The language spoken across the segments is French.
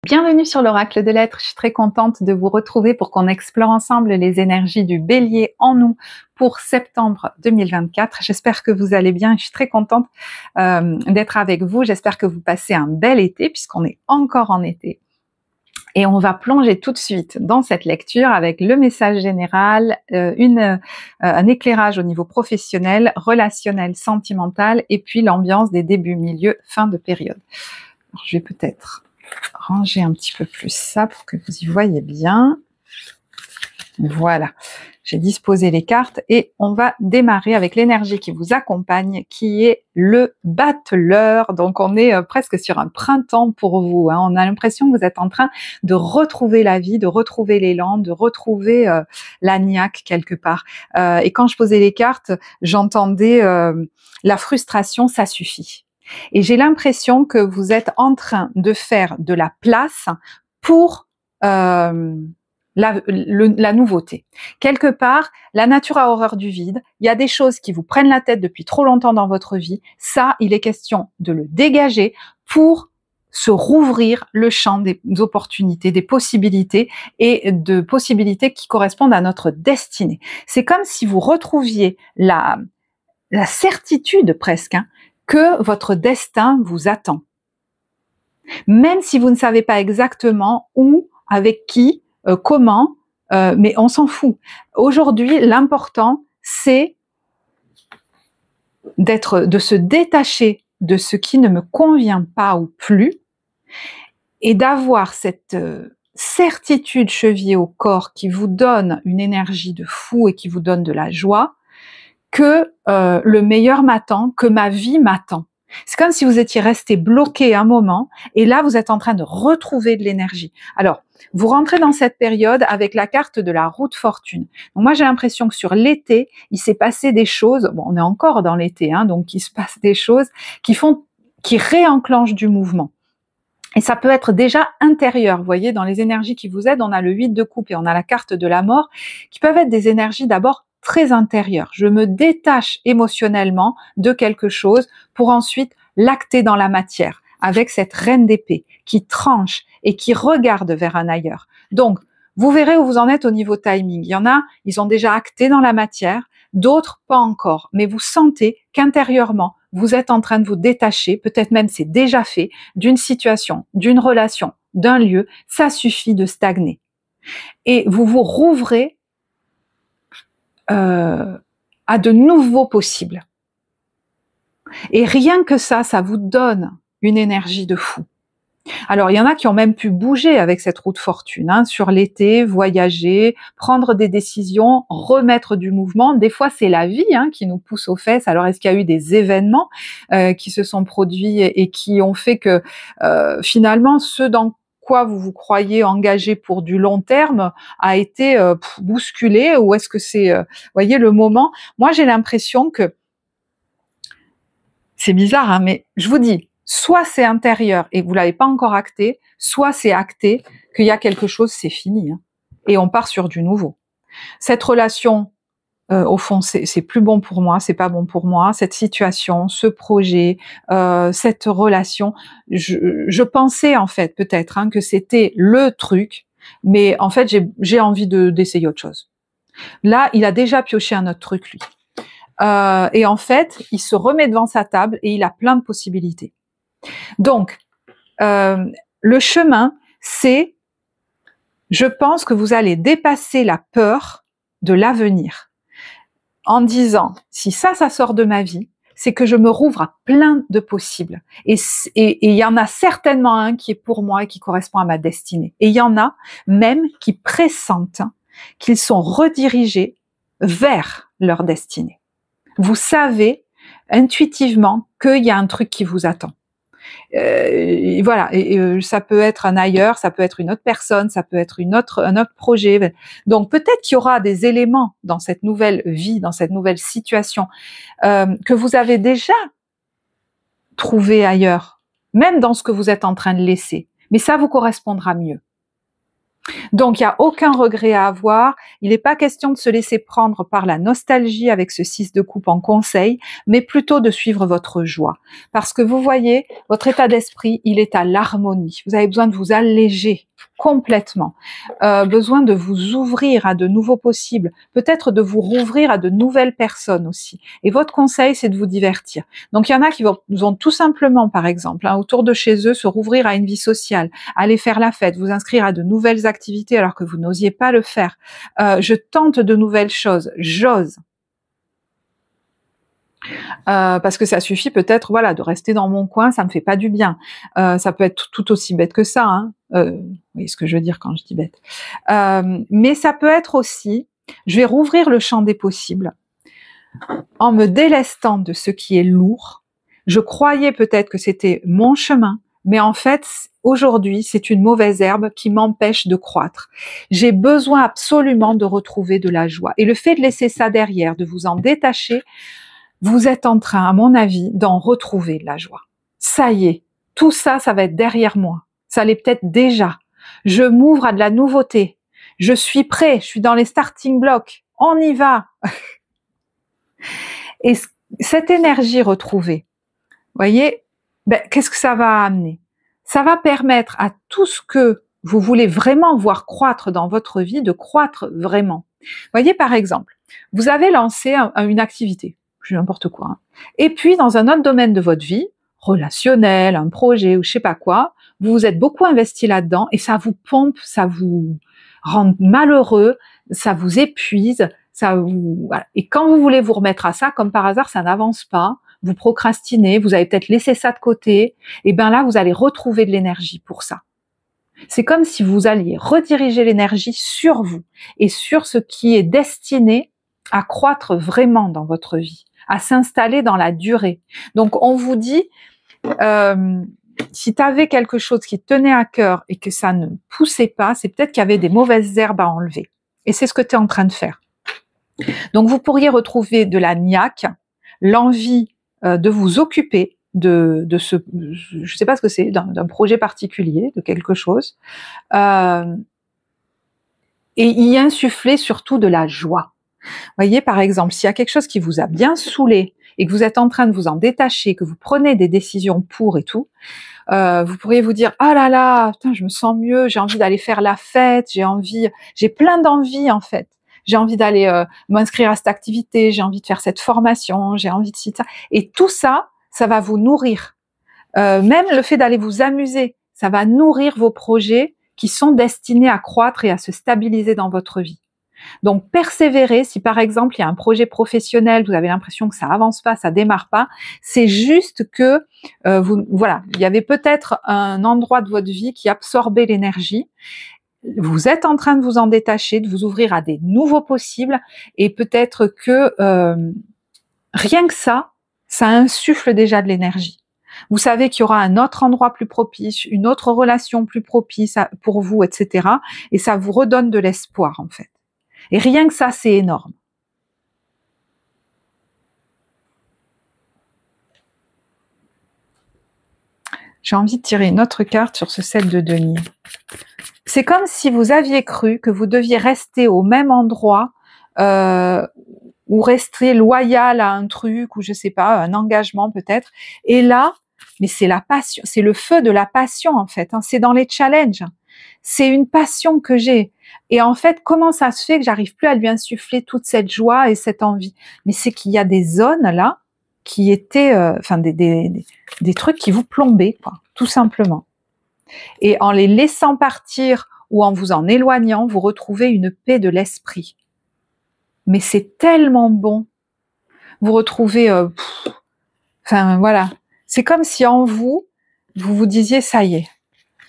Bienvenue sur l'Oracle de l'Être, je suis très contente de vous retrouver pour qu'on explore ensemble les énergies du Bélier en nous pour septembre 2024. J'espère que vous allez bien, je suis très contente d'être avec vous, j'espère que vous passez un bel été puisqu'on est encore en été. Et on va plonger tout de suite dans cette lecture avec le message général, un éclairage au niveau professionnel, relationnel, sentimental et puis l'ambiance des débuts, milieu, fin de période. Alors, je vais peut-être ranger un petit peu plus ça pour que vous y voyez bien. Voilà, j'ai disposé les cartes et on va démarrer avec l'énergie qui vous accompagne, qui est le battleur. Donc on est presque sur un printemps pour vous, hein. On a l'impression que vous êtes en train de retrouver la vie, de retrouver l'élan, de retrouver la niaque quelque part. Et quand je posais les cartes, j'entendais la frustration, ça suffit. Et j'ai l'impression que vous êtes en train de faire de la place pour la nouveauté. Quelque part, la nature a horreur du vide. Il y a des choses qui vous prennent la tête depuis trop longtemps dans votre vie. Ça, il est question de le dégager pour se rouvrir le champ des opportunités, des possibilités et de possibilités qui correspondent à notre destinée. C'est comme si vous retrouviez la certitude presque, hein, que votre destin vous attend. Même si vous ne savez pas exactement où, avec qui, comment, mais on s'en fout. Aujourd'hui, l'important, c'est de se détacher de ce qui ne me convient pas ou plus et d'avoir cette certitude chevillée au corps qui vous donne une énergie de fou et qui vous donne de la joie, que le meilleur m'attend, que ma vie m'attend. C'est comme si vous étiez resté bloqué un moment et là vous êtes en train de retrouver de l'énergie. Alors, vous rentrez dans cette période avec la carte de la roue de fortune. Donc moi j'ai l'impression que sur l'été, il s'est passé des choses, bon on est encore dans l'été, hein, donc il se passe des choses qui réenclenchent du mouvement. Et ça peut être déjà intérieur, vous voyez, dans les énergies qui vous aident, on a le 8 de coupe et on a la carte de la mort, qui peuvent être des énergies d'abord très intérieures. Je me détache émotionnellement de quelque chose pour ensuite l'acter dans la matière, avec cette reine d'épée qui tranche et qui regarde vers un ailleurs. Donc, vous verrez où vous en êtes au niveau timing. Il y en a, ils ont déjà acté dans la matière, d'autres pas encore, mais vous sentez qu'intérieurement, vous êtes en train de vous détacher, peut-être même c'est déjà fait, d'une situation, d'une relation, d'un lieu, ça suffit de stagner. Et vous vous rouvrez à de nouveaux possibles. Et rien que ça vous donne une énergie de fou. Alors, il y en a qui ont même pu bouger avec cette roue de fortune, hein, sur l'été, voyager, prendre des décisions, remettre du mouvement. Des fois, c'est la vie, hein, qui nous pousse aux fesses. Alors, est-ce qu'il y a eu des événements qui se sont produits et qui ont fait que finalement, ce dans quoi vous vous croyez engagé pour du long terme a été bousculé, ou est-ce que c'est, voyez, le moment? Moi, j'ai l'impression que c'est bizarre, hein, mais je vous dis, soit c'est intérieur et vous l'avez pas encore acté, soit c'est acté qu'il y a quelque chose, c'est fini, hein, et on part sur du nouveau. Cette relation, au fond, c'est plus bon pour moi, c'est pas bon pour moi. Cette situation, ce projet, cette relation, je pensais en fait peut-être, hein, que c'était le truc, mais en fait j'ai envie d'essayer autre chose. Là, il a déjà pioché un autre truc lui. Et en fait, il se remet devant sa table et il a plein de possibilités. Donc, le chemin, c'est, je pense que vous allez dépasser la peur de l'avenir en disant, si ça sort de ma vie, c'est que je me rouvre à plein de possibles. Et il y en a certainement un qui est pour moi et qui correspond à ma destinée. Et il y en a même qui pressentent qu'ils sont redirigés vers leur destinée. Vous savez intuitivement qu'il y a un truc qui vous attend. Voilà, et ça peut être un ailleurs, ça peut être une autre personne, ça peut être un autre projet. Donc peut-être qu'il y aura des éléments dans cette nouvelle vie, dans cette nouvelle situation, que vous avez déjà trouvé ailleurs, même dans ce que vous êtes en train de laisser. Mais ça vous correspondra mieux. Donc, il n'y a aucun regret à avoir. Il n'est pas question de se laisser prendre par la nostalgie avec ce 6 de coupe en conseil, mais plutôt de suivre votre joie. Parce que vous voyez, votre état d'esprit, il est à l'harmonie. Vous avez besoin de vous alléger complètement, besoin de vous ouvrir à de nouveaux possibles, peut-être de vous rouvrir à de nouvelles personnes aussi. Et votre conseil, c'est de vous divertir. Donc il y en a qui vont tout simplement, par exemple, autour de chez eux, se rouvrir à une vie sociale, aller faire la fête, vous inscrire à de nouvelles activités alors que vous n'osiez pas le faire. Je tente de nouvelles choses, j'ose. Parce que ça suffit peut-être, voilà, de rester dans mon coin, ça me fait pas du bien. Ça peut être tout aussi bête que ça, hein. Vous voyez ce que je veux dire quand je dis bête. Mais ça peut être aussi, je vais rouvrir le champ des possibles en me délestant de ce qui est lourd. Je croyais peut-être que c'était mon chemin, mais en fait, aujourd'hui, c'est une mauvaise herbe qui m'empêche de croître. J'ai besoin absolument de retrouver de la joie. Et le fait de laisser ça derrière, de vous en détacher, vous êtes en train, à mon avis, d'en retrouver de la joie. Ça y est, tout ça, ça va être derrière moi. Ça l'est peut-être déjà. Je m'ouvre à de la nouveauté. Je suis prêt, je suis dans les starting blocks. On y va. Et cette énergie retrouvée, voyez, qu'est-ce que ça va amener? Ça va permettre à tout ce que vous voulez vraiment voir croître dans votre vie, de croître vraiment. Voyez, par exemple, vous avez lancé une activité, n'importe quoi, hein. Et puis, dans un autre domaine de votre vie, relationnel, un projet ou je sais pas quoi, vous vous êtes beaucoup investi là-dedans et ça vous pompe, ça vous rend malheureux, ça vous épuise, voilà. Et quand vous voulez vous remettre à ça, comme par hasard, ça n'avance pas, vous procrastinez, vous avez peut-être laissé ça de côté, et bien là, vous allez retrouver de l'énergie pour ça. C'est comme si vous alliez rediriger l'énergie sur vous et sur ce qui est destiné à croître vraiment dans votre vie, à s'installer dans la durée. Donc, on vous dit, si tu avais quelque chose qui te tenait à cœur et que ça ne poussait pas, c'est peut-être qu'il y avait des mauvaises herbes à enlever. Et c'est ce que tu es en train de faire. Donc, vous pourriez retrouver de la niaque, l'envie de vous occuper de ce, je sais pas ce que c'est, d'un projet particulier, de quelque chose, et y insuffler surtout de la joie. Voyez, par exemple, s'il y a quelque chose qui vous a bien saoulé et que vous êtes en train de vous en détacher, que vous prenez des décisions pour et tout, vous pourriez vous dire, ah là là, putain, je me sens mieux, j'ai envie d'aller faire la fête, j'ai plein d'envie en fait. J'ai envie d'aller m'inscrire à cette activité, j'ai envie de faire cette formation, j'ai envie de ci, ça. Et tout ça, ça va vous nourrir. Même le fait d'aller vous amuser, ça va nourrir vos projets qui sont destinés à croître et à se stabiliser dans votre vie. Donc, persévérer, si par exemple il y a un projet professionnel, vous avez l'impression que ça avance pas, ça démarre pas, c'est juste que, voilà, il y avait peut-être un endroit de votre vie qui absorbait l'énergie. Vous êtes en train de vous en détacher, de vous ouvrir à des nouveaux possibles, et peut-être que rien que ça insuffle déjà de l'énergie. Vous savez qu'il y aura un autre endroit plus propice, une autre relation plus propice pour vous, etc. Et ça vous redonne de l'espoir, en fait. Et rien que ça, c'est énorme. J'ai envie de tirer une autre carte sur ce 7 de denier. C'est comme si vous aviez cru que vous deviez rester au même endroit ou rester loyal à un truc, ou je sais pas, un engagement peut-être. Et là, mais c'est la passion, c'est le feu de la passion en fait, hein, c'est dans les challenges. C'est une passion que j'ai. Et en fait, comment ça se fait que j'arrive plus à lui insuffler toute cette joie et cette envie? Mais c'est qu'il y a des zones là qui étaient, enfin des trucs qui vous plombaient, quoi, tout simplement. Et en les laissant partir ou en vous en éloignant, vous retrouvez une paix de l'esprit. Mais c'est tellement bon. Vous retrouvez, enfin voilà, c'est comme si en vous, vous vous disiez ça y est,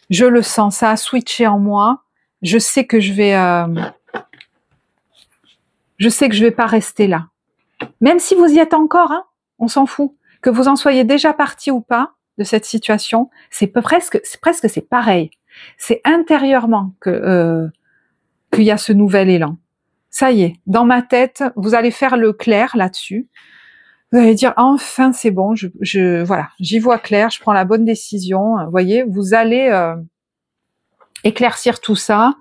je le sens, ça a switché en moi. Je sais que je vais pas rester là. Même si vous y êtes encore, hein, on s'en fout. Que vous en soyez déjà parti ou pas de cette situation, c'est presque c'est pareil. C'est intérieurement qu'il y a ce nouvel élan. Ça y est, dans ma tête, vous allez faire le clair là-dessus. Vous allez dire enfin c'est bon, voilà, j'y vois clair, je prends la bonne décision. Vous voyez, vous allez éclaircir tout ça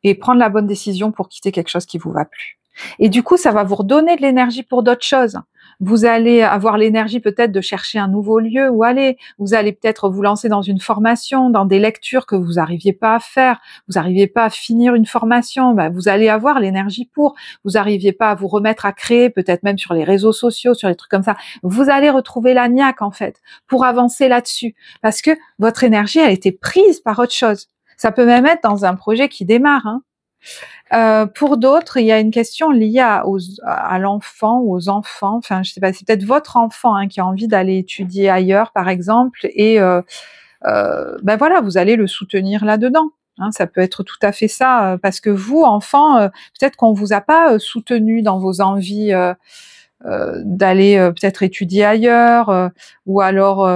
et prendre la bonne décision pour quitter quelque chose qui vous va plus. Et du coup, ça va vous redonner de l'énergie pour d'autres choses. Vous allez avoir l'énergie peut-être de chercher un nouveau lieu où aller. Vous allez peut-être vous lancer dans une formation, dans des lectures que vous n'arriviez pas à faire. Vous n'arriviez pas à finir une formation. Ben, vous allez avoir l'énergie pour. Vous n'arriviez pas à vous remettre à créer, peut-être même sur les réseaux sociaux, sur les trucs comme ça. Vous allez retrouver la niaque, en fait, pour avancer là-dessus. Parce que votre énergie a été prise par autre chose. Ça peut même être dans un projet qui démarre, hein. Pour d'autres, il y a une question liée à l'enfant ou aux enfants. Enfin, je sais pas, c'est peut-être votre enfant qui a envie d'aller étudier ailleurs, par exemple, et ben voilà, vous allez le soutenir là-dedans. Hein, ça peut être tout à fait ça, parce que vous, enfant, peut-être qu'on vous a pas soutenu dans vos envies d'aller peut-être étudier ailleurs, ou alors.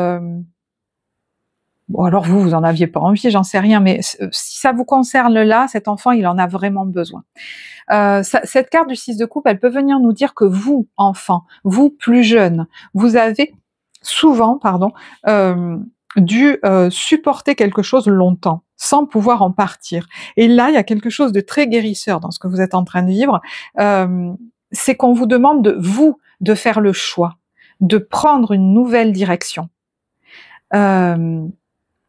Bon, alors vous en aviez pas envie, j'en sais rien, mais si ça vous concerne là, cet enfant, il en a vraiment besoin. Cette carte du 6 de coupe, elle peut venir nous dire que vous, enfant, vous plus jeune, vous avez souvent, dû supporter quelque chose longtemps, sans pouvoir en partir. Et là, il y a quelque chose de très guérisseur dans ce que vous êtes en train de vivre. C'est qu'on vous demande de faire le choix, de prendre une nouvelle direction.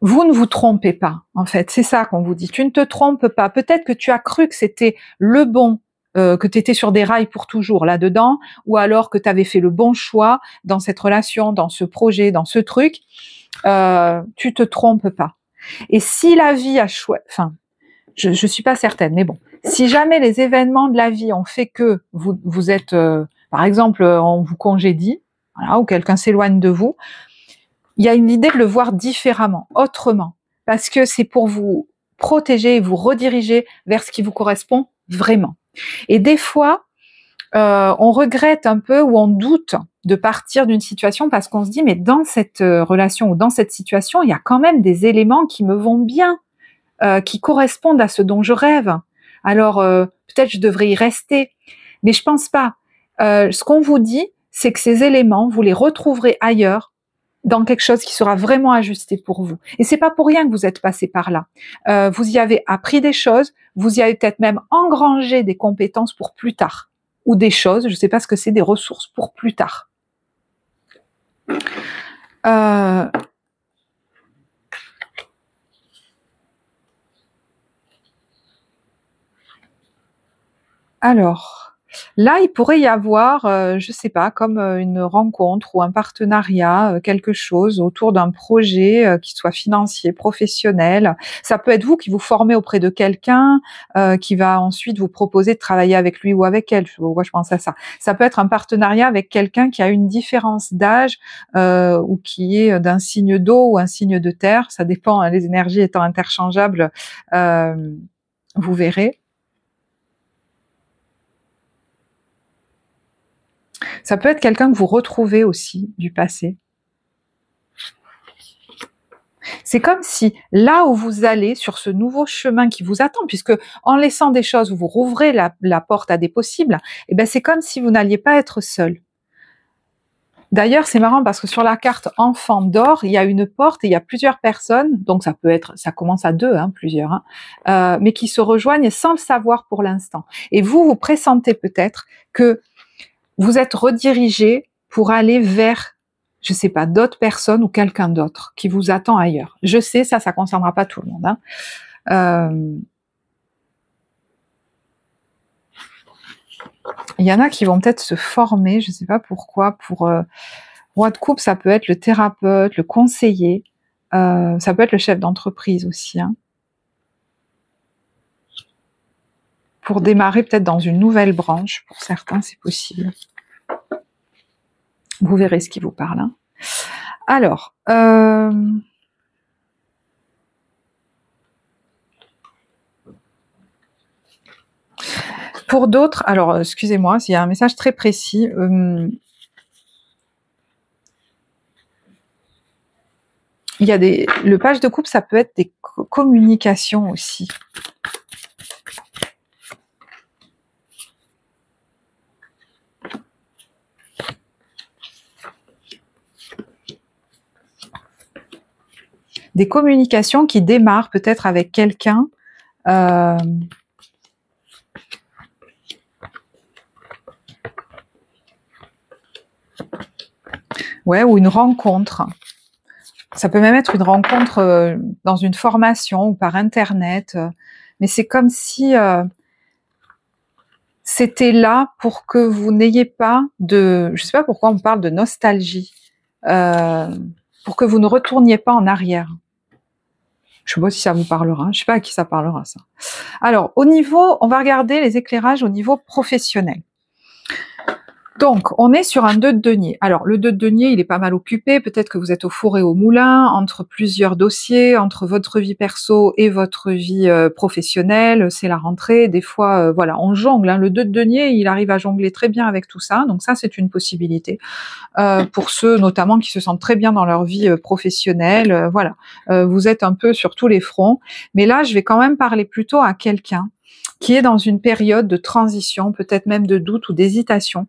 Vous ne vous trompez pas, en fait, c'est ça qu'on vous dit. Tu ne te trompes pas. Peut-être que tu as cru que c'était le bon, que tu étais sur des rails pour toujours là-dedans, ou alors que tu avais fait le bon choix dans cette relation, dans ce projet, dans ce truc. Tu te trompes pas. Et si la vie a choisi, enfin, je suis pas certaine, mais bon, si jamais les événements de la vie ont fait que vous êtes, par exemple, on vous congédie, voilà, ou quelqu'un s'éloigne de vous, il y a une idée de le voir différemment, autrement, parce que c'est pour vous protéger et vous rediriger vers ce qui vous correspond vraiment. Et des fois, on regrette un peu ou on doute de partir d'une situation parce qu'on se dit mais dans cette relation ou dans cette situation, il y a quand même des éléments qui me vont bien, qui correspondent à ce dont je rêve. Alors peut-être je devrais y rester, mais je pense pas. Ce qu'on vous dit, c'est que ces éléments, vous les retrouverez ailleurs, dans quelque chose qui sera vraiment ajusté pour vous. Et c'est pas pour rien que vous êtes passé par là. Vous y avez appris des choses, vous y avez peut-être même engrangé des compétences pour plus tard, ou des choses, je sais pas ce que c'est, des ressources pour plus tard. Alors, là, il pourrait y avoir, je sais pas, comme une rencontre ou un partenariat, quelque chose autour d'un projet qui soit financier, professionnel. Ça peut être vous qui vous formez auprès de quelqu'un qui va ensuite vous proposer de travailler avec lui ou avec elle. Moi, je pense à ça. Ça peut être un partenariat avec quelqu'un qui a une différence d'âge ou qui est d'un signe d'eau ou un signe de terre. Ça dépend, hein, les énergies étant interchangeables, vous verrez. Ça peut être quelqu'un que vous retrouvez aussi du passé. C'est comme si là où vous allez, sur ce nouveau chemin qui vous attend, puisque en laissant des choses, vous rouvrez la porte à des possibles, et ben c'est comme si vous n'alliez pas être seul. D'ailleurs, c'est marrant parce que sur la carte enfant d'or, il y a une porte et il y a plusieurs personnes, donc ça commence à 2, plusieurs, mais qui se rejoignent sans le savoir pour l'instant. Et vous pressentez peut-être que vous êtes redirigé pour aller vers, je sais pas, d'autres personnes ou quelqu'un d'autre qui vous attend ailleurs. Je sais, ça concernera pas tout le monde. Il y en a qui vont peut-être se former, je sais pas pourquoi, pour roi de coupe, ça peut être le thérapeute, le conseiller, ça peut être le chef d'entreprise aussi. Pour démarrer peut-être dans une nouvelle branche, pour certains c'est possible. Vous verrez ce qui vous parle. Alors, pour d'autres, alors excusez-moi, s'il y a un message très précis. Il y a le page de coupe, ça peut être des communications aussi. Des communications qui démarrent peut-être avec quelqu'un Ouais, ou une rencontre. Ça peut même être une rencontre dans une formation ou par internet, mais c'est comme si c'était là pour que vous n'ayez pas de... Je sais pas pourquoi on parle de nostalgie, pour que vous ne retourniez pas en arrière. Je sais pas si ça vous parlera, je sais pas à qui ça parlera ça. Alors, au niveau, on va regarder les éclairages au niveau professionnel. Donc, on est sur un 2 de denier. Alors, le 2 de denier, il est pas mal occupé. Peut-être que vous êtes au four et au moulin, entre plusieurs dossiers, entre votre vie perso et votre vie professionnelle. C'est la rentrée. Des fois, voilà, on jongle. Hein. Le 2 de denier, il arrive à jongler très bien avec tout ça. Donc ça, c'est une possibilité. Pour ceux, notamment, qui se sentent très bien dans leur vie professionnelle. Voilà. Vous êtes un peu sur tous les fronts. Mais là, je vais quand même parler plutôt à quelqu'un qui est dans une période de transition, peut-être même de doute ou d'hésitation,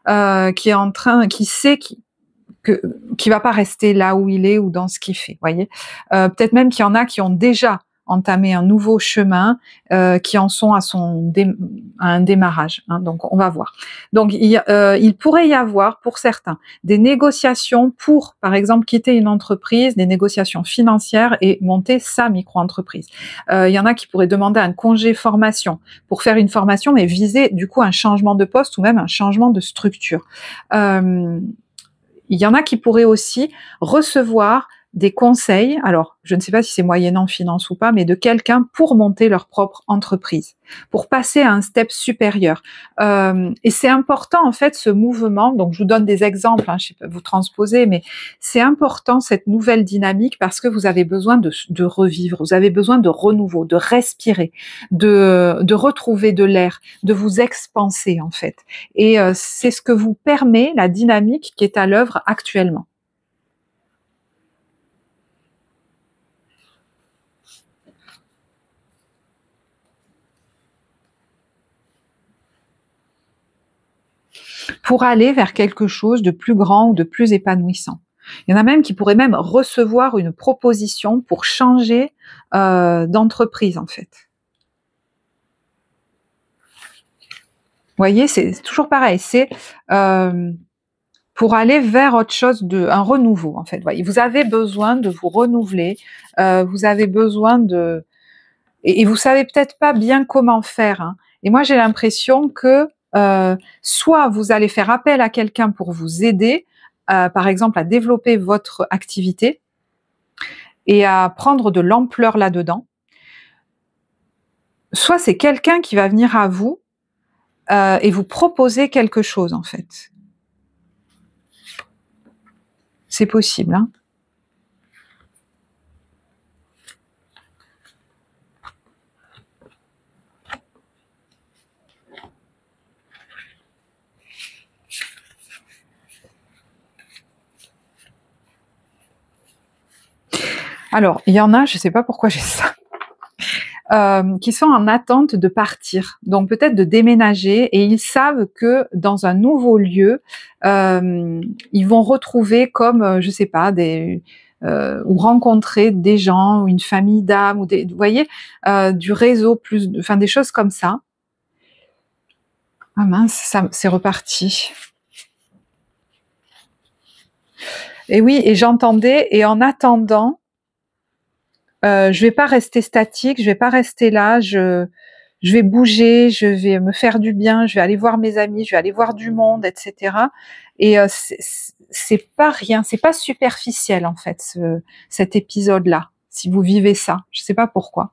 qui est en train, qui sait qui va pas rester là où il est ou dans ce qu'il fait, voyez. Peut-être même qu'il y en a qui ont déjà entamé un nouveau chemin, qui en sont à un démarrage. Hein, donc on va voir. Donc il pourrait y avoir pour certains des négociations pour, par exemple, quitter une entreprise, des négociations financières et monter sa micro-entreprise. Il y en a qui pourraient demander un congé formation pour faire une formation, mais viser du coup un changement de poste ou même un changement de structure. Il y en a qui pourraient aussi recevoir des conseils, alors je ne sais pas si c'est moyennant finance ou pas, mais de quelqu'un pour monter leur propre entreprise, pour passer à un step supérieur. Et c'est important en fait ce mouvement, donc je vous donne des exemples, hein, je sais pas vous transposer, mais c'est important cette nouvelle dynamique parce que vous avez besoin de revivre, vous avez besoin de renouveau, de respirer, de retrouver de l'air, de vous expanser en fait. Et c'est ce que vous permet la dynamique qui est à l'œuvre actuellement. Pour aller vers quelque chose de plus grand ou de plus épanouissant. Il y en a même qui pourraient même recevoir une proposition pour changer d'entreprise en fait. Vous voyez, c'est toujours pareil, c'est pour aller vers autre chose, un renouveau en fait. Voyez, vous avez besoin de vous renouveler, vous avez besoin de... Et vous savez peut-être pas bien comment faire. Hein. Et moi j'ai l'impression que soit vous allez faire appel à quelqu'un pour vous aider, par exemple à développer votre activité et à prendre de l'ampleur là-dedans, soit c'est quelqu'un qui va venir à vous et vous proposer quelque chose en fait. C'est possible. Hein. Alors, il y en a, je ne sais pas pourquoi j'ai ça, qui sont en attente de partir, donc peut-être de déménager, et ils savent que dans un nouveau lieu, ils vont retrouver comme, je ne sais pas, ou rencontrer des gens, ou une famille d'âmes, ou vous voyez, du réseau, enfin des choses comme ça. Ah mince, c'est reparti. Et oui, et j'entendais, et en attendant, je vais pas rester statique, je vais pas rester là, je vais bouger, je vais me faire du bien, je vais aller voir mes amis, je vais aller voir du monde, etc. Et c'est pas rien, c'est pas superficiel en fait cet épisode-là. Si vous vivez ça, je sais pas pourquoi.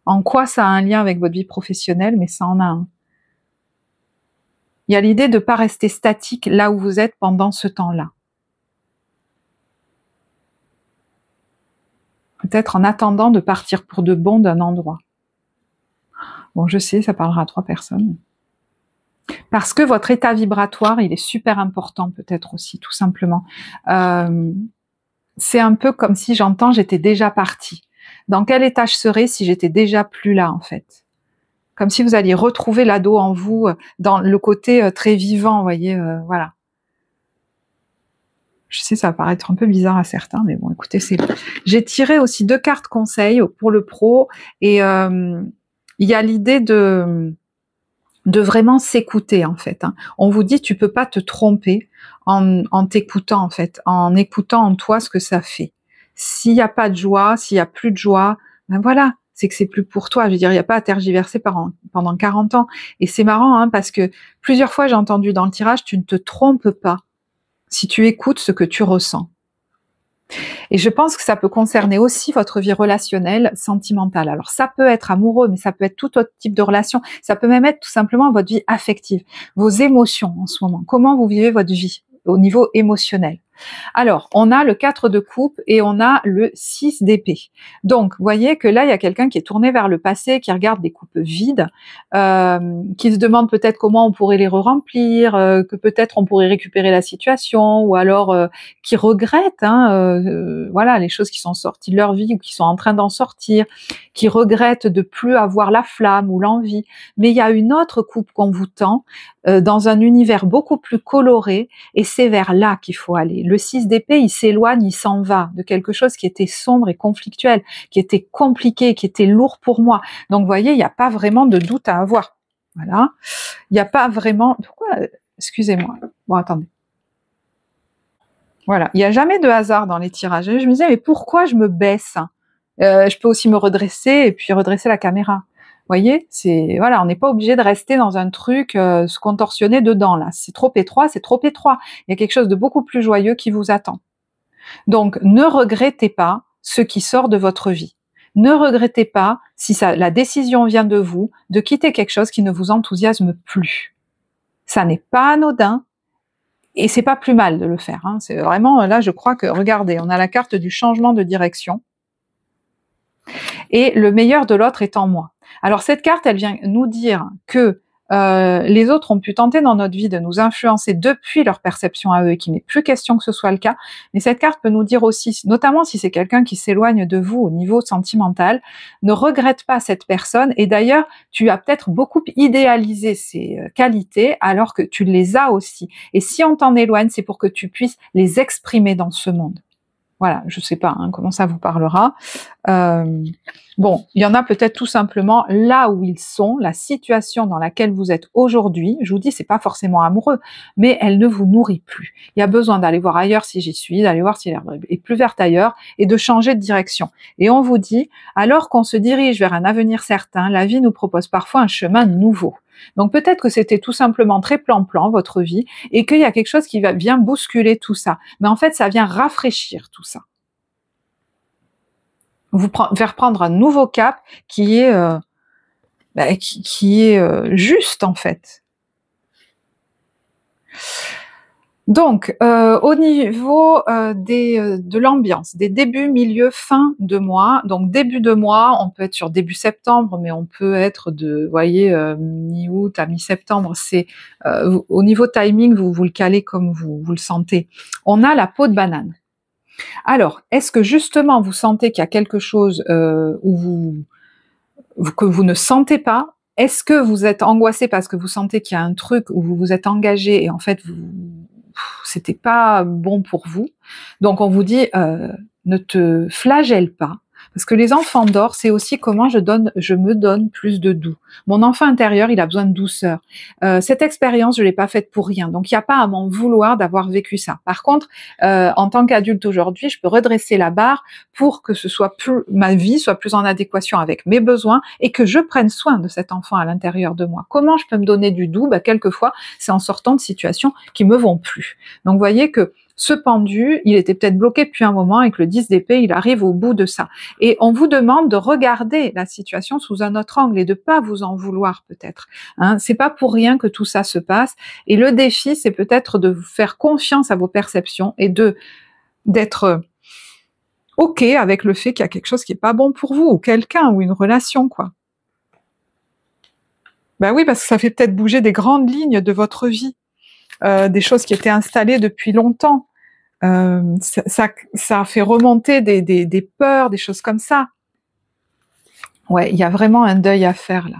En quoi ça a un lien avec votre vie professionnelle, mais ça en a un. Il y a l'idée de pas rester statique là où vous êtes pendant ce temps-là. Peut-être en attendant de partir pour de bon d'un endroit. Bon, je sais, ça parlera à 3 personnes. Parce que votre état vibratoire, il est super important peut-être aussi, tout simplement. C'est un peu comme si j'entends, j'étais déjà partie. Dans quel état je serais si j'étais déjà plus là, en fait? Comme si vous alliez retrouver l'ado en vous, dans le côté très vivant, vous voyez, voilà. Je sais, ça va paraître un peu bizarre à certains, mais bon, écoutez, j'ai tiré aussi 2 cartes conseils pour le pro, et il y a l'idée de de vraiment s'écouter en fait. Hein. On vous dit tu peux pas te tromper en t'écoutant en fait, en écoutant en toi ce que ça fait. S'il n'y a pas de joie, s'il y a plus de joie, ben voilà, c'est que c'est plus pour toi. Je veux dire, il n'y a pas à tergiverser pendant 40 ans. Et c'est marrant hein, parce que plusieurs fois j'ai entendu dans le tirage, tu ne te trompes pas si tu écoutes ce que tu ressens. Et je pense que ça peut concerner aussi votre vie relationnelle, sentimentale. Alors ça peut être amoureux, mais ça peut être tout autre type de relation. Ça peut même être tout simplement votre vie affective, vos émotions en ce moment. Comment vous vivez votre vie au niveau émotionnel. Alors, on a le 4 de coupe et on a le 6 d'épée. Donc, vous voyez que là, il y a quelqu'un qui est tourné vers le passé, qui regarde des coupes vides, qui se demande peut-être comment on pourrait les re-remplir, que peut-être on pourrait récupérer la situation, ou alors qui regrette, voilà, les choses qui sont sorties de leur vie ou qui sont en train d'en sortir, qui regrette de plus avoir la flamme ou l'envie. Mais il y a une autre coupe qu'on vous tend, dans un univers beaucoup plus coloré, et c'est vers là qu'il faut aller. Le 6 d'épée, il s'éloigne, il s'en va de quelque chose qui était sombre et conflictuel, qui était compliqué, qui était lourd pour moi. Donc, vous voyez, il n'y a pas vraiment de doute à avoir. Voilà. Il n'y a pas vraiment... Pourquoi? Excusez-moi. Bon, attendez. Voilà. Il n'y a jamais de hasard dans les tirages. Je me disais, mais pourquoi je me baisse? Je peux aussi me redresser et puis redresser la caméra. Vous voyez, c'est voilà, on n'est pas obligé de rester dans un truc, se contorsionner dedans là. C'est trop étroit, c'est trop étroit. Il y a quelque chose de beaucoup plus joyeux qui vous attend. Donc, ne regrettez pas ce qui sort de votre vie. Ne regrettez pas si la décision vient de vous de quitter quelque chose qui ne vous enthousiasme plus. Ça n'est pas anodin et c'est pas plus mal de le faire. Hein. C'est vraiment là, je crois que regardez, on a la carte du changement de direction et le meilleur de l'autre est en moi. Alors cette carte, elle vient nous dire que les autres ont pu tenter dans notre vie de nous influencer depuis leur perception à eux et qu'il n'est plus question que ce soit le cas. Mais cette carte peut nous dire aussi, notamment si c'est quelqu'un qui s'éloigne de vous au niveau sentimental, ne regrette pas cette personne. Et d'ailleurs, tu as peut-être beaucoup idéalisé ses qualités alors que tu les as aussi. Et si on t'en éloigne, c'est pour que tu puisses les exprimer dans ce monde. Voilà, je sais pas comment ça vous parlera. Bon, il y en a peut-être tout simplement là où ils sont, la situation dans laquelle vous êtes aujourd'hui. Je vous dis, c'est pas forcément amoureux, mais elle ne vous nourrit plus. Il y a besoin d'aller voir ailleurs si j'y suis, d'aller voir si l'herbe est plus verte ailleurs et de changer de direction. Et on vous dit, alors qu'on se dirige vers un avenir certain, la vie nous propose parfois un chemin nouveau. Donc peut-être que c'était tout simplement très plan-plan, votre vie, et qu'il y a quelque chose qui vient bousculer tout ça. Mais en fait, ça vient rafraîchir tout ça. Vous faire prendre un nouveau cap qui est, juste en fait. Donc, au niveau de l'ambiance, des débuts, milieux, fin de mois. Donc, début de mois, on peut être sur début septembre, mais on peut être de, vous voyez, mi-août à mi-septembre. C'est au niveau timing, vous le calez comme vous le sentez. On a la peau de banane. Alors, est-ce que justement vous sentez qu'il y a quelque chose que vous ne sentez pas? Est-ce que vous êtes angoissé parce que vous sentez qu'il y a un truc où vous vous êtes engagé et en fait c'était pas bon pour vous? Donc on vous dit ne te flagelle pas. Parce que les enfants d'or, c'est aussi comment je me donne plus de doux. Mon enfant intérieur, il a besoin de douceur. Cette expérience, je l'ai pas faite pour rien. Donc, il n'y a pas à m'en vouloir d'avoir vécu ça. Par contre, en tant qu'adulte aujourd'hui, je peux redresser la barre pour que ma vie soit plus en adéquation avec mes besoins et que je prenne soin de cet enfant à l'intérieur de moi. Comment je peux me donner du doux? Quelquefois, c'est en sortant de situations qui me vont plus. Donc, vous voyez que ce pendu, il était peut-être bloqué depuis un moment et que le 10 d'épée, il arrive au bout de ça. Et on vous demande de regarder la situation sous un autre angle et de pas vous en vouloir peut-être. Hein, c'est pas pour rien que tout ça se passe. Et le défi, c'est peut-être de faire confiance à vos perceptions et d'être OK avec le fait qu'il y a quelque chose qui est pas bon pour vous ou quelqu'un ou une relation, quoi. Ben oui, parce que ça fait peut-être bouger des grandes lignes de votre vie. Des choses qui étaient installées depuis longtemps. Ça fait remonter des peurs, des choses comme ça. Ouais, il y a vraiment un deuil à faire là.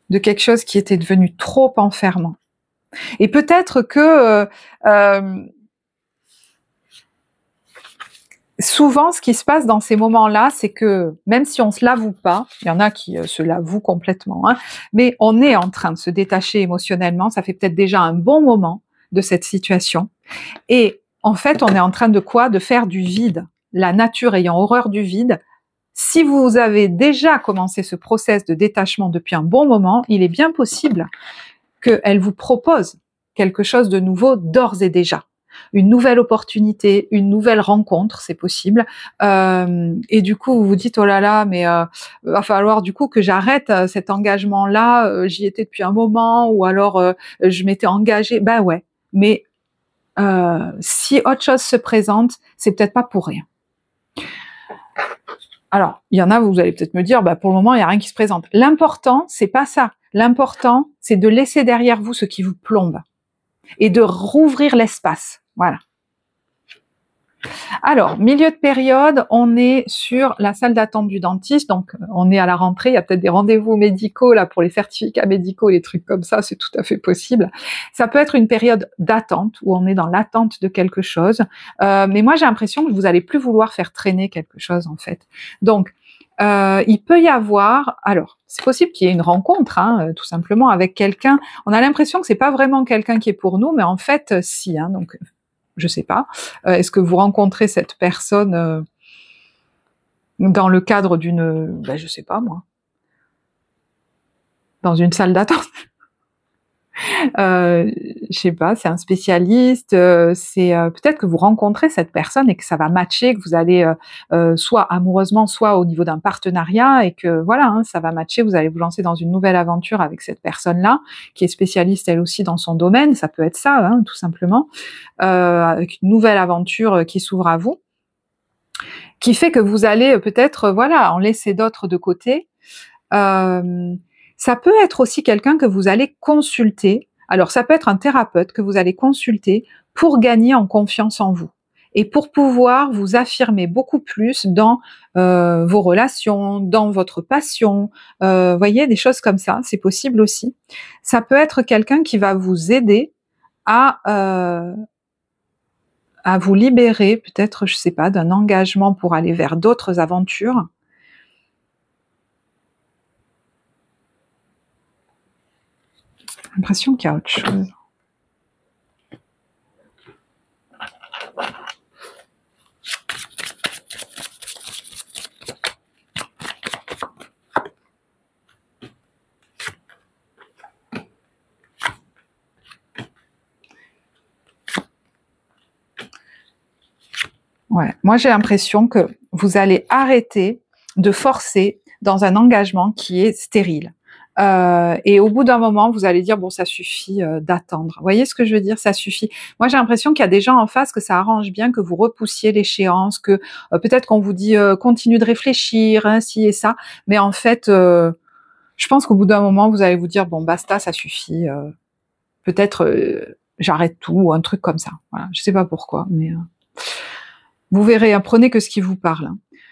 De quelque chose qui était devenu trop enfermant. Et peut-être que souvent, ce qui se passe dans ces moments-là, c'est que même si on se l'avoue pas, il y en a qui se l'avouent complètement, hein, mais on est en train de se détacher émotionnellement. Ça fait peut-être déjà un bon moment de cette situation. Et en fait, on est en train de quoi? De faire du vide. La nature ayant horreur du vide. Si vous avez déjà commencé ce process de détachement depuis un bon moment, il est bien possible qu'elle vous propose quelque chose de nouveau d'ores et déjà. Une nouvelle opportunité, une nouvelle rencontre, c'est possible. Et du coup, vous vous dites, oh là là, mais va falloir du coup que j'arrête cet engagement-là, j'y étais depuis un moment, ou alors je m'étais engagée. Ben ouais, mais si autre chose se présente, c'est peut-être pas pour rien. Alors, il y en a, vous allez peut-être me dire, bah, pour le moment, il n'y a rien qui se présente. L'important, c'est pas ça. L'important, c'est de laisser derrière vous ce qui vous plombe et de rouvrir l'espace. Voilà. Alors, milieu de période, on est sur la salle d'attente du dentiste, donc on est à la rentrée, il y a peut-être des rendez-vous médicaux là pour les certificats médicaux, les trucs comme ça, c'est tout à fait possible. Ça peut être une période d'attente, où on est dans l'attente de quelque chose, mais moi j'ai l'impression que vous allez plus vouloir faire traîner quelque chose en fait. Donc, il peut y avoir, alors c'est possible qu'il y ait une rencontre, hein, tout simplement avec quelqu'un. On a l'impression que c'est pas vraiment quelqu'un qui est pour nous, mais en fait si. Hein, donc je sais pas. Est-ce que vous rencontrez cette personne dans le cadre d'une, ben je sais pas moi, dans une salle d'attente? Je sais pas, c'est un spécialiste, c'est peut-être que vous rencontrez cette personne et que ça va matcher, que vous allez soit amoureusement, soit au niveau d'un partenariat, et que voilà, hein, ça va matcher, vous allez vous lancer dans une nouvelle aventure avec cette personne-là, qui est spécialiste elle aussi dans son domaine, ça peut être ça, hein, tout simplement, avec une nouvelle aventure qui s'ouvre à vous, qui fait que vous allez peut-être, voilà, en laisser d'autres de côté. Ça peut être aussi quelqu'un que vous allez consulter. Alors, ça peut être un thérapeute que vous allez consulter pour gagner en confiance en vous et pour pouvoir vous affirmer beaucoup plus dans vos relations, dans votre passion. Voyez, des choses comme ça, c'est possible aussi. Ça peut être quelqu'un qui va vous aider à vous libérer, peut-être, je sais pas, d'un engagement pour aller vers d'autres aventures. J'ai l'impression qu'il y a autre chose. Ouais, moi j'ai l'impression que vous allez arrêter de forcer dans un engagement qui est stérile. Et au bout d'un moment, vous allez dire bon, ça suffit d'attendre. Vous voyez ce que je veux dire? Ça suffit. Moi, j'ai l'impression qu'il y a des gens en face que ça arrange bien que vous repoussiez l'échéance, que peut-être qu'on vous dit continue de réfléchir, hein, ci et ça, mais en fait, je pense qu'au bout d'un moment, vous allez vous dire bon, basta, ça suffit. Peut-être j'arrête tout ou un truc comme ça. Voilà, je sais pas pourquoi, mais vous verrez, apprenez que ce qui vous parle.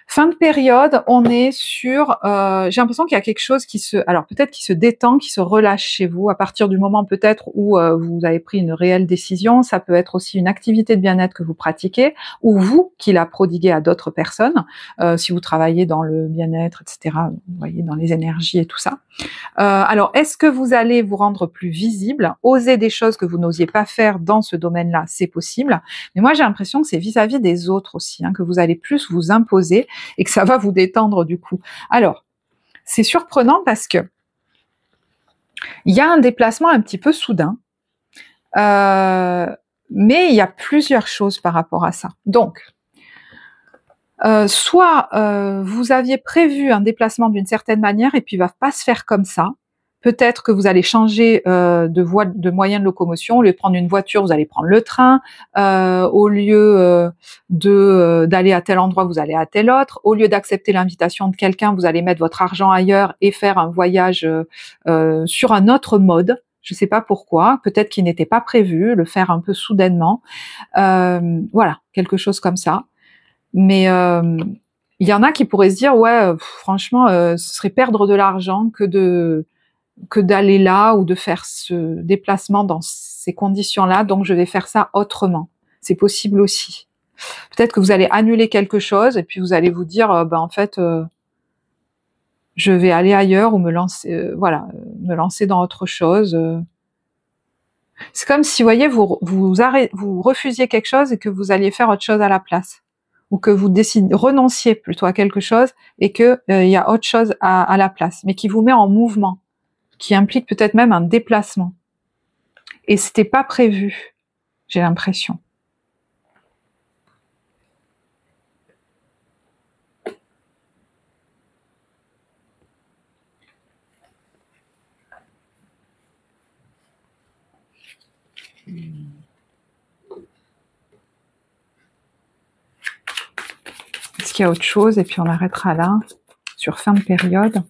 Fin de période, on est sur, j'ai l'impression qu'il y a quelque chose qui se, alors peut-être qui se détend, qui se relâche chez vous à partir du moment peut-être où vous avez pris une réelle décision. Ça peut être aussi une activité de bien-être que vous pratiquez, ou vous qui la prodiguez à d'autres personnes, si vous travaillez dans le bien-être, etc. Vous voyez, dans les énergies et tout ça. Alors, est-ce que vous allez vous rendre plus visible, oser des choses que vous n'osiez pas faire dans ce domaine-là? C'est possible. Mais moi, j'ai l'impression que c'est vis-à-vis des autres aussi, hein, que vous allez plus vous imposer et que ça va vous détendre du coup. Alors, c'est surprenant parce que il y a un déplacement un petit peu soudain, mais il y a plusieurs choses par rapport à ça. Donc, soit vous aviez prévu un déplacement d'une certaine manière et puis il va pas se faire comme ça. Peut-être que vous allez changer de moyen de locomotion. Au lieu de prendre une voiture, vous allez prendre le train. Au lieu d'aller à tel endroit, vous allez à tel autre. Au lieu d'accepter l'invitation de quelqu'un, vous allez mettre votre argent ailleurs et faire un voyage sur un autre mode. Je ne sais pas pourquoi. Peut-être qu'il n'était pas prévu, le faire un peu soudainement. Voilà, quelque chose comme ça. Mais il y en a qui pourraient se dire ouais, franchement, ce serait perdre de l'argent que d'aller là ou de faire ce déplacement dans ces conditions-là, donc je vais faire ça autrement. C'est possible aussi. Peut-être que vous allez annuler quelque chose et puis vous allez vous dire, ben en fait, je vais aller ailleurs ou me lancer, voilà, me lancer dans autre chose. C'est comme si, vous voyez, vous refusiez quelque chose et que vous alliez faire autre chose à la place, ou que vous renonciez plutôt à quelque chose et que il y a autre chose à la place, mais qui vous met en mouvement, qui implique peut-être même un déplacement. Et c'était pas prévu, j'ai l'impression. Est-ce qu'il y a autre chose? Et puis on arrêtera là, sur fin de période.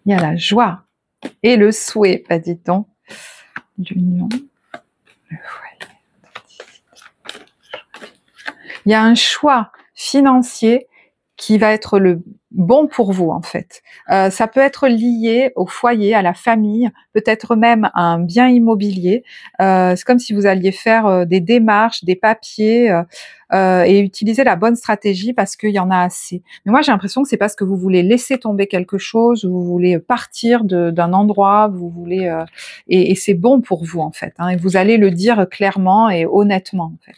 Il y a la joie et le souhait, pas dit-on, d'union. Il y a un choix financier qui va être le bon pour vous, en fait. Ça peut être lié au foyer, à la famille, peut-être même à un bien immobilier. C'est comme si vous alliez faire des démarches, des papiers, et utiliser la bonne stratégie parce qu'il y en a assez. Mais moi, j'ai l'impression que c'est parce que vous voulez laisser tomber quelque chose, vous voulez partir d'un endroit, vous voulez et c'est bon pour vous, en fait. Hein, et vous allez le dire clairement et honnêtement, en fait.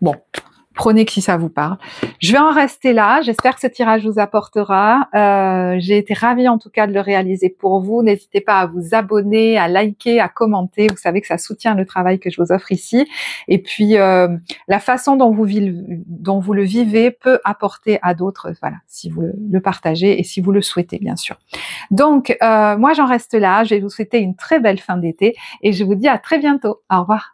Bon, prenez que si ça vous parle. Je vais en rester là. J'espère que ce tirage vous apportera. J'ai été ravie en tout cas de le réaliser pour vous. N'hésitez pas à vous abonner, à liker, à commenter. Vous savez que ça soutient le travail que je vous offre ici. Et puis, la façon dont vous le vivez peut apporter à d'autres, voilà, si vous le partagez et si vous le souhaitez, bien sûr. Donc, moi, j'en reste là. Je vais vous souhaiter une très belle fin d'été et je vous dis à très bientôt. Au revoir.